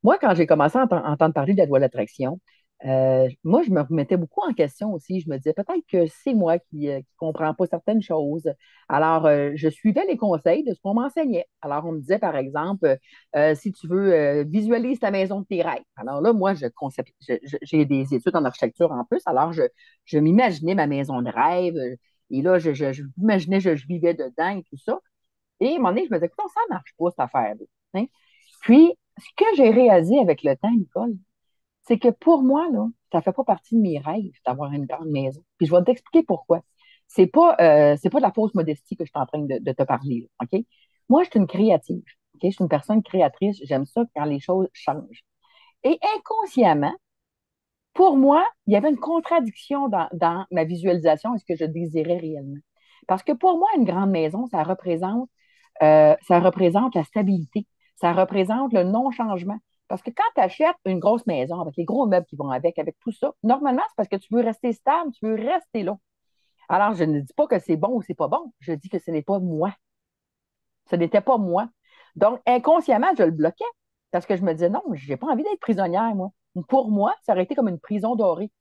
Moi, quand j'ai commencé à entendre parler de la loi d'attraction, moi, je me remettais beaucoup en question aussi. Je me disais peut-être que c'est moi qui ne comprends pas certaines choses. Alors, je suivais les conseils de ce qu'on m'enseignait. Alors, on me disait, par exemple, si tu veux, visualise ta maison de tes rêves. Alors là, moi, j'ai des études en architecture en plus. Alors, je m'imaginais ma maison de rêve. Et là, je m'imaginais, je vivais dedans et tout ça. Et à un moment donné, je me disais, écoute, ça ne marche pas, cette affaire-là. Hein? Puis, ce que j'ai réalisé avec le temps, Nicole, c'est que pour moi, là, ça ne fait pas partie de mes rêves d'avoir une grande maison. Puis je vais t'expliquer pourquoi. C'est pas de la fausse modestie que je suis en train de te parler, là, OK? Moi, je suis une créative. OK? Je suis une personne créatrice. J'aime ça quand les choses changent. Et inconsciemment, pour moi, il y avait une contradiction dans ma visualisation et ce que je désirais réellement. Parce que pour moi, une grande maison, ça représente la stabilité, ça représente le non-changement. Parce que quand tu achètes une grosse maison avec les gros meubles qui vont avec tout ça, normalement, c'est parce que tu veux rester stable, tu veux rester là. Alors, je ne dis pas que c'est bon ou c'est pas bon, je dis que ce n'est pas moi. Ce n'était pas moi. Donc, inconsciemment, je le bloquais parce que je me disais, non, je n'ai pas envie d'être prisonnière, moi. Pour moi, ça aurait été comme une prison dorée.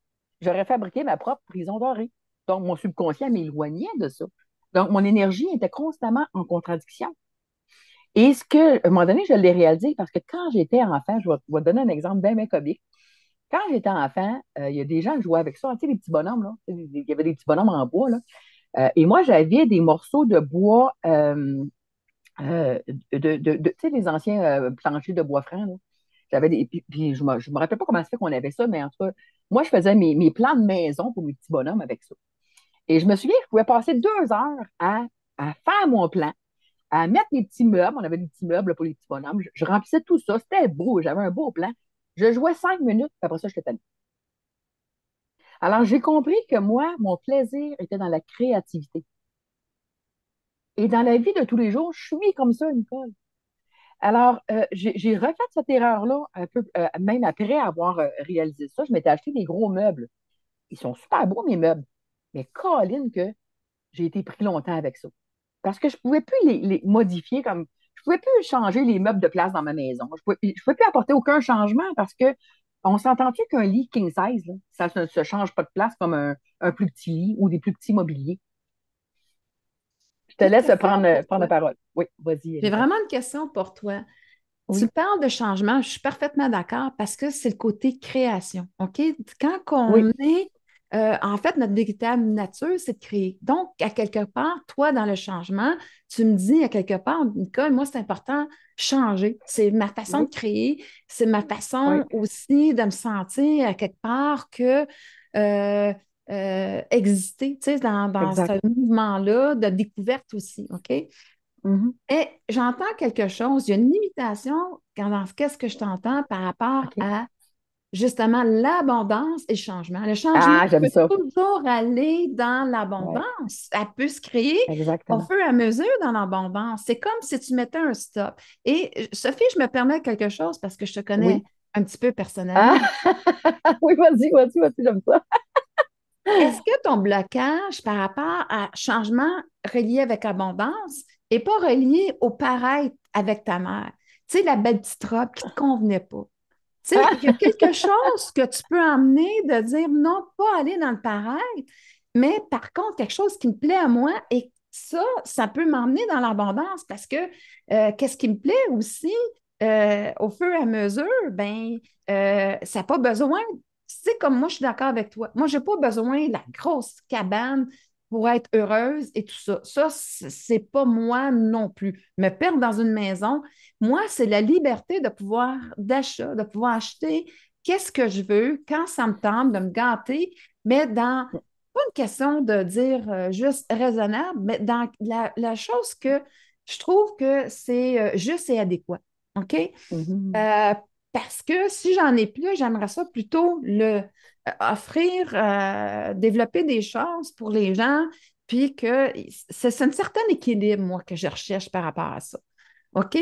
J'aurais fabriqué ma propre prison dorée. Donc, mon subconscient m'éloignait de ça. Donc, mon énergie était constamment en contradiction. Et à un moment donné, je l'ai réalisé parce que quand j'étais enfant, je vais te donner un exemple bien comique. Quand j'étais enfant, il y a des gens qui jouaient avec ça, tu sais, les petits bonhommes, là. Il y avait des petits bonhommes en bois, là. Et moi, j'avais des morceaux de bois, euh, tu sais, les anciens planchers de bois franc, là. Puis je me rappelle pas comment ça fait qu'on avait ça, mais en tout cas, moi, je faisais mes plans de maison pour mes petits bonhommes avec ça. Et je me souviens, je pouvais passer 2 heures à faire mon plan, à mettre mes petits meubles. On avait des petits meubles pour les petits bonhommes. Je remplissais tout ça. C'était beau. J'avais un beau plan. Je jouais 5 minutes, puis après ça, j'étais tannée. Alors, j'ai compris que moi, mon plaisir était dans la créativité. Et dans la vie de tous les jours, je suis comme ça, Nicole. Alors, j'ai refait cette erreur-là un peu, même après avoir réalisé ça. Je m'étais acheté des gros meubles. Ils sont super beaux, mes meubles. Mais Colin, que j'ai été pris longtemps avec ça. Parce que je ne pouvais plus les modifier comme. Je ne pouvais plus changer les meubles de place dans ma maison. Je pouvais plus apporter aucun changement parce que on s'entend-tu qu'un lit king size, là, ça ne se change pas de place comme un plus petit lit ou des plus petits mobiliers. Je te J'ai une laisse question prendre pour la toi. parole. Oui, vas-y, J'ai Nicole. vraiment une question pour toi. Tu Oui, parles de changement, je suis parfaitement d'accord parce que c'est le côté création. OK? Quand oui, on est, en fait, notre véritable nature, c'est de créer. Donc, à quelque part, toi, dans le changement, tu me dis à quelque part, Nicole, moi, c'est important changer. C'est ma façon de oui, créer, c'est ma oui, façon aussi de me sentir à quelque part que euh, exister, tu sais, dans ce exact. mouvement-là de découverte aussi. OK? Mhm. Et j'entends quelque chose, il y a une limitation dans qu'est-ce que je t'entends par rapport OK. à justement l'abondance et le changement. Le changement Ah, j'aime peut ça. toujours aller dans Oui, l'abondance. Elle peut se créer au exactement. fur et à mesure dans l'abondance. C'est comme si tu mettais un stop. Et Sophie, je me permets quelque chose parce que je te connais Oui. un petit peu personnellement. Ah, oui, vas-y, j'aime ça. Est-ce que ton blocage par rapport à changement relié avec abondance n'est pas relié au paraître avec ta mère? Tu sais, la belle petite robe qui ne te convenait pas. Tu sais, il y a quelque chose que tu peux emmener de dire non, pas aller dans le paraître, mais par contre, quelque chose qui me plaît à moi et ça peut m'emmener dans l'abondance parce que qu'est-ce qui me plaît aussi, au fur et à mesure, ben, ça n'a pas besoin, tu sais, comme moi, je suis d'accord avec toi. Moi, je n'ai pas besoin de la grosse cabane pour être heureuse et tout ça. Ça, c'est pas moi non plus. Me perdre dans une maison, moi, c'est la liberté de pouvoir d'achat, de pouvoir acheter qu'est-ce que je veux, quand ça me tente, de me gâter, mais dans, pas une question de dire juste raisonnable, mais dans la chose que je trouve que c'est juste et adéquat. OK? Mhm. Euh, Parce que si j'en ai plus, j'aimerais ça plutôt offrir, développer des choses pour les gens, puis que c'est un certain équilibre, moi, que je recherche par rapport à ça. OK?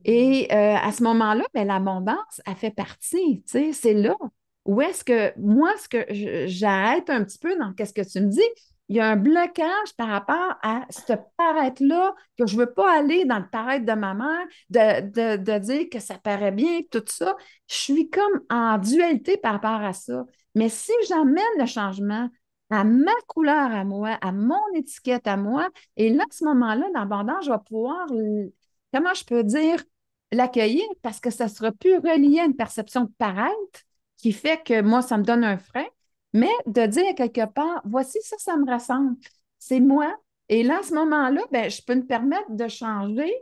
Et à ce moment-là, ben, l'abondance, elle fait partie, tu sais, c'est là. Où est-ce que, moi, ce que j'arrête un petit peu dans qu'est-ce que tu me dis, il y a un blocage par rapport à ce paraître-là, que je ne veux pas aller dans le paraître de ma mère, de dire que ça paraît bien, tout ça. Je suis comme en dualité par rapport à ça. Mais si j'emmène le changement à ma couleur à moi, à mon étiquette à moi, et là, à ce moment-là, l'abondance, je vais pouvoir, comment je peux dire, l'accueillir parce que ça sera plus relié à une perception de paraître qui fait que moi, ça me donne un frein, mais de dire quelque part, voici ça, ça me ressemble, c'est moi. Et là, à ce moment-là, ben, je peux me permettre de changer,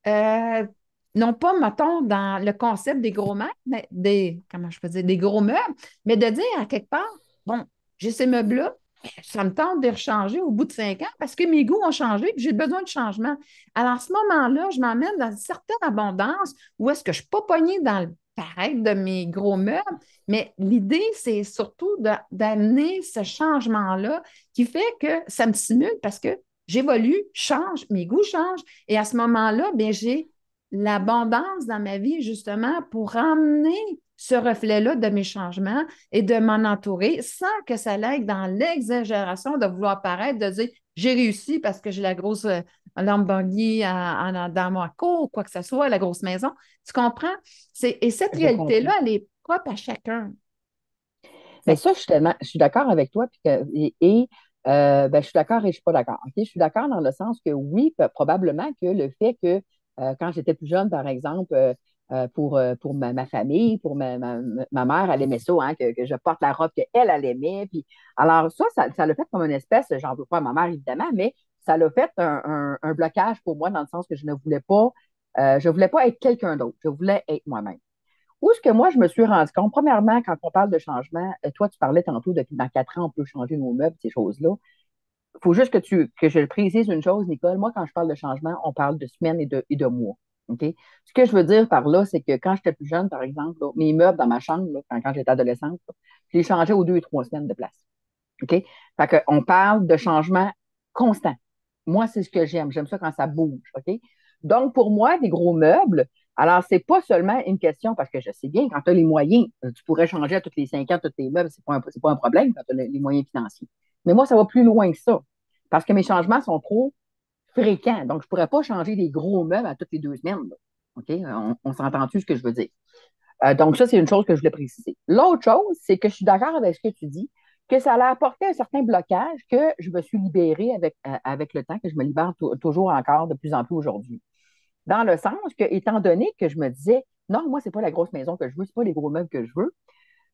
euh, non pas, mettons, dans le concept des gros meubles, mais comment je peux dire, des gros meubles, mais de dire à quelque part, bon, j'ai ces meubles-là, ça me tente de les rechanger au bout de 5 ans parce que mes goûts ont changé et j'ai besoin de changement. Alors, à ce moment-là, je m'emmène dans une certaine abondance où est-ce que je ne suis pas pognée dans le paraître de mes gros meubles, mais l'idée, c'est surtout d'amener ce changement-là qui fait que ça me stimule parce que j'évolue, change, mes goûts changent et à ce moment-là, bien, j'ai l'abondance dans ma vie justement pour emmener ce reflet-là de mes changements et de m'en entourer sans que ça l'aille dans l'exagération de vouloir paraître, de dire j'ai réussi parce que j'ai la grosse Lamborghini dans ma cour, quoi que ce soit, la grosse maison. Tu comprends? Et cette Je comprends. réalité-là, elle est propre à chacun. Mais Fait ça, je suis d'accord avec toi. Ben, je suis d'accord et je suis pas d'accord. OK? Je suis d'accord dans le sens que oui, probablement que le fait que quand j'étais plus jeune, par exemple, pour ma famille, pour ma mère, elle aimait ça, hein, que je porte la robe qu'elle, elle aimait. Puis, alors, ça l'a fait comme une espèce, j'en veux pas à ma mère, évidemment, mais ça l'a fait un blocage pour moi dans le sens que je voulais pas être quelqu'un d'autre. Je voulais être moi-même. Où est-ce que moi, je me suis rendu compte, premièrement, quand on parle de changement, toi, tu parlais tantôt depuis dans 4 ans, on peut changer nos meubles, ces choses-là. Il faut juste que je précise une chose, Nicole. Moi, quand je parle de changement, on parle de semaines et de mois. OK? Ce que je veux dire par là, c'est que quand j'étais plus jeune, par exemple, là, mes meubles dans ma chambre, là, quand j'étais adolescente, là, je les changeais aux 2 et 3 semaines de place. OK? Fait qu'on parle de changement constant. Moi, c'est ce que j'aime. J'aime ça quand ça bouge. OK? Donc, pour moi, des gros meubles, alors, c'est pas seulement une question, parce que je sais bien, quand tu as les moyens, tu pourrais changer à tous les 5 ans tous tes meubles, c'est pas un problème quand tu as les moyens financiers. Mais moi, ça va plus loin que ça, parce que mes changements sont trop fréquents. Donc, je pourrais pas changer des gros meubles à toutes les 2 semaines. Là. OK? On s'entend-tu ce que je veux dire? Donc, ça, c'est une chose que je voulais préciser. L'autre chose, c'est que je suis d'accord avec ce que tu dis, que ça a apporté un certain blocage que je me suis libérée avec le temps, que je me libère toujours encore de plus en plus aujourd'hui. Dans le sens que, étant donné que je me disais, non, moi, c'est pas la grosse maison que je veux, c'est pas les gros meubles que je veux,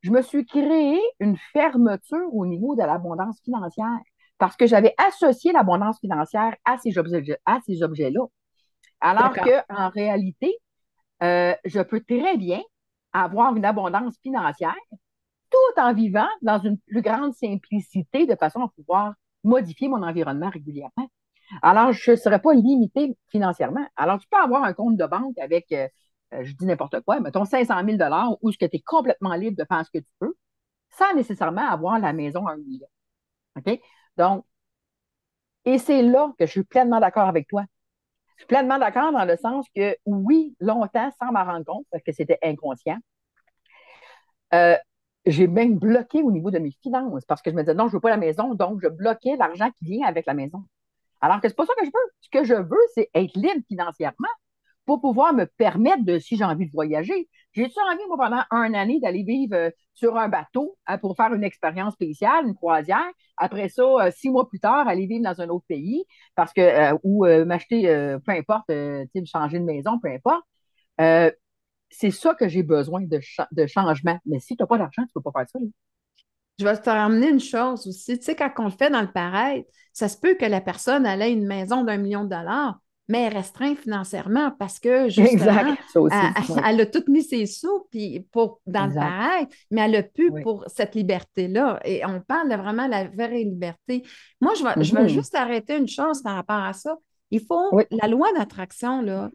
je me suis créé une fermeture au niveau de l'abondance financière parce que j'avais associé l'abondance financière à ces objets-là. Alors d'accord. qu'en réalité, je peux très bien avoir une abondance financière tout en vivant dans une plus grande simplicité de façon à pouvoir modifier mon environnement régulièrement. Alors, je ne serais pas limité financièrement. Alors, tu peux avoir un compte de banque avec, je dis n'importe quoi, mettons 500 000 où tu es complètement libre de faire ce que tu peux, sans nécessairement avoir la maison à 1 million. OK? Donc, et c'est là que je suis pleinement d'accord avec toi. Je suis pleinement d'accord dans le sens que, oui, longtemps, sans m'en rendre compte, parce que c'était inconscient, euh, j'ai même bloqué au niveau de mes finances parce que je me disais, non, je ne veux pas la maison, donc je bloquais l'argent qui vient avec la maison. Alors que c'est pas ça que je veux. Ce que je veux, c'est être libre financièrement pour pouvoir me permettre de, si j'ai envie de voyager. J'ai-tu envie, moi, pendant 1 année, d'aller vivre sur un bateau pour faire une expérience spéciale, une croisière. Après ça, 6 mois plus tard, aller vivre dans un autre pays parce que, ou m'acheter, peu importe, changer de maison, peu importe. Euh, c'est ça que j'ai besoin de changement. Mais si tu n'as pas d'argent, tu ne peux pas faire ça. Là. Je vais te ramener une chose aussi. Tu sais, quand on le fait dans le paraître, ça se peut que la personne elle ait une maison d'1 million de dollars, mais elle est restreinte financièrement parce que Exact. justement, Ça elle, aussi. Oui. elle a tout mis ses sous dans le Exact. paraître, mais elle a pu Oui. pour cette liberté-là. Et on parle de vraiment la vraie liberté. Moi, je vais Mhm. juste arrêter une chose par rapport à ça. Il faut, Oui. la loi d'attraction, là,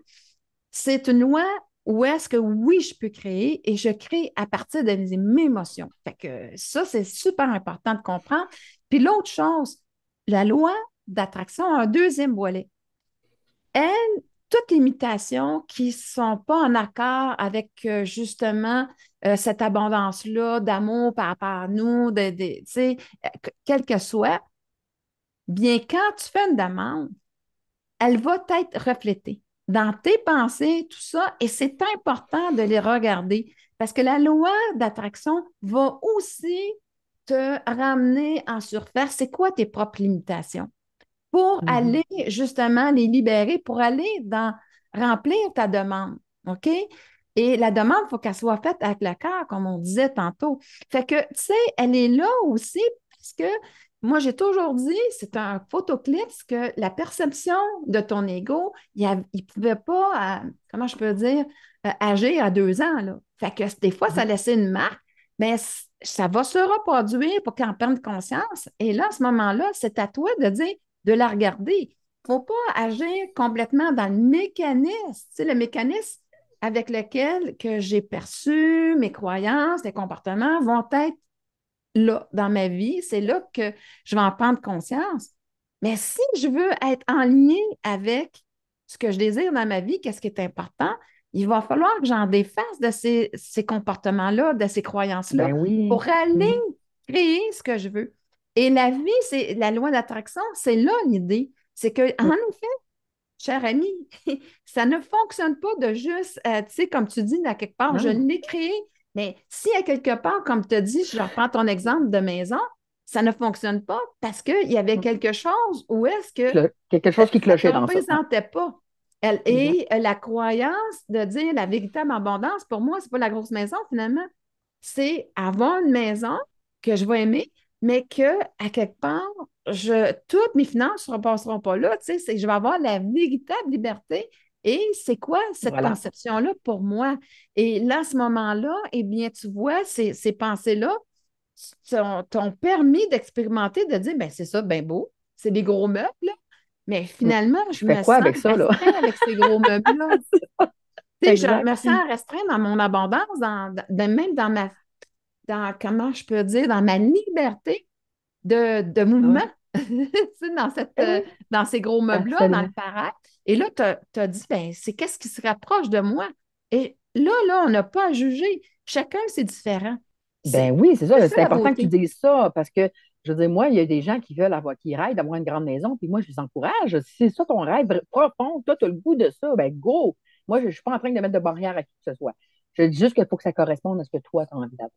c'est une loi où est-ce que oui, je peux créer et je crée à partir de mes émotions. Fait que ça, c'est super important de comprendre. Puis l'autre chose, la loi d'attraction a un deuxième volet. Elle, toutes les imitations qui ne sont pas en accord avec justement cette abondance-là d'amour par rapport à nous, tu sais, quel que soit, bien, quand tu fais une demande, elle va être reflétée dans tes pensées, tout ça, et c'est important de les regarder parce que la loi d'attraction va aussi te ramener en surface. C'est quoi tes propres limitations? Pour Mhm. aller justement les libérer, pour aller dans remplir ta demande. OK? Et la demande, il faut qu'elle soit faite avec le cœur, comme on disait tantôt. Fait que, tu sais, elle est là aussi parce que moi, j'ai toujours dit, c'est un photoclips que la perception de ton ego, il ne pouvait pas, comment je peux dire, agir à 2 ans. Là. Fait que des fois, ça laissait une marque, mais ça va se reproduire pour qu'on prenne conscience. Et là, à ce moment-là, c'est à toi de dire, de la regarder. Il ne faut pas agir complètement dans le mécanisme. Tu sais, le mécanisme avec lequel que j'ai perçu mes croyances, les comportements vont être là dans ma vie. C'est là que je vais en prendre conscience. Mais si je veux être en lien avec ce que je désire dans ma vie, qu'est-ce qui est important, il va falloir que j'en défasse de ces comportements-là, de ces croyances-là, Ben oui. pour aller Mhm. créer ce que je veux. Et la vie, c'est la loi d'attraction, c'est là l'idée. C'est que, en effet, cher ami, ça ne fonctionne pas de juste, tu sais, comme tu dis, à quelque part, je Non. l'ai créé, mais si à quelque part, comme tu as dit, je reprends ton exemple de maison, ça ne fonctionne pas parce qu'il y avait quelque chose où est-ce que Quelque chose qui ça ne clochait te dans ça. Ouais, représentait pas. exact. Et la croyance de dire la véritable abondance, pour moi, c'est pas la grosse maison finalement, c'est avoir une maison que je vais aimer, mais que à quelque part, toutes mes finances ne se repasseront pas là. Tu sais, c'est que je vais avoir la véritable liberté. Et c'est quoi cette Voilà. conception-là pour moi? Et là, à ce moment-là, eh bien, tu vois, ces pensées-là t'ont permis d'expérimenter, de dire, ben c'est ça, ben beau, c'est des gros meubles, là. Mais Mm. finalement, Je je fais me quoi sens avec ça, là? restreint avec ces gros meubles-là. Tu sais, je Exact. me sens restreint dans mon abondance, même comment je peux dire, dans ma liberté de mouvement, Oui. tu sais, Eh oui, dans ces gros meubles-là, dans le absolument. paraît. Et là, tu as dit, ben, c'est qu'est-ce qui se rapproche de moi? Et là, on n'a pas à juger. Chacun, c'est différent. Ben C'est oui, c'est c'est ça. ça C'est la important que tu beauté. dises ça parce que, je veux dire, moi, il y a des gens qui veulent avoir, qui rêvent d'avoir une grande maison, puis moi, je les encourage. Si c'est ça ton rêve profond, toi, tu as le goût de ça, ben go! Moi, je ne suis pas en train de mettre de barrière à qui que ce soit. Je dis juste qu'il faut que ça corresponde à ce que toi, tu as envie d'avoir.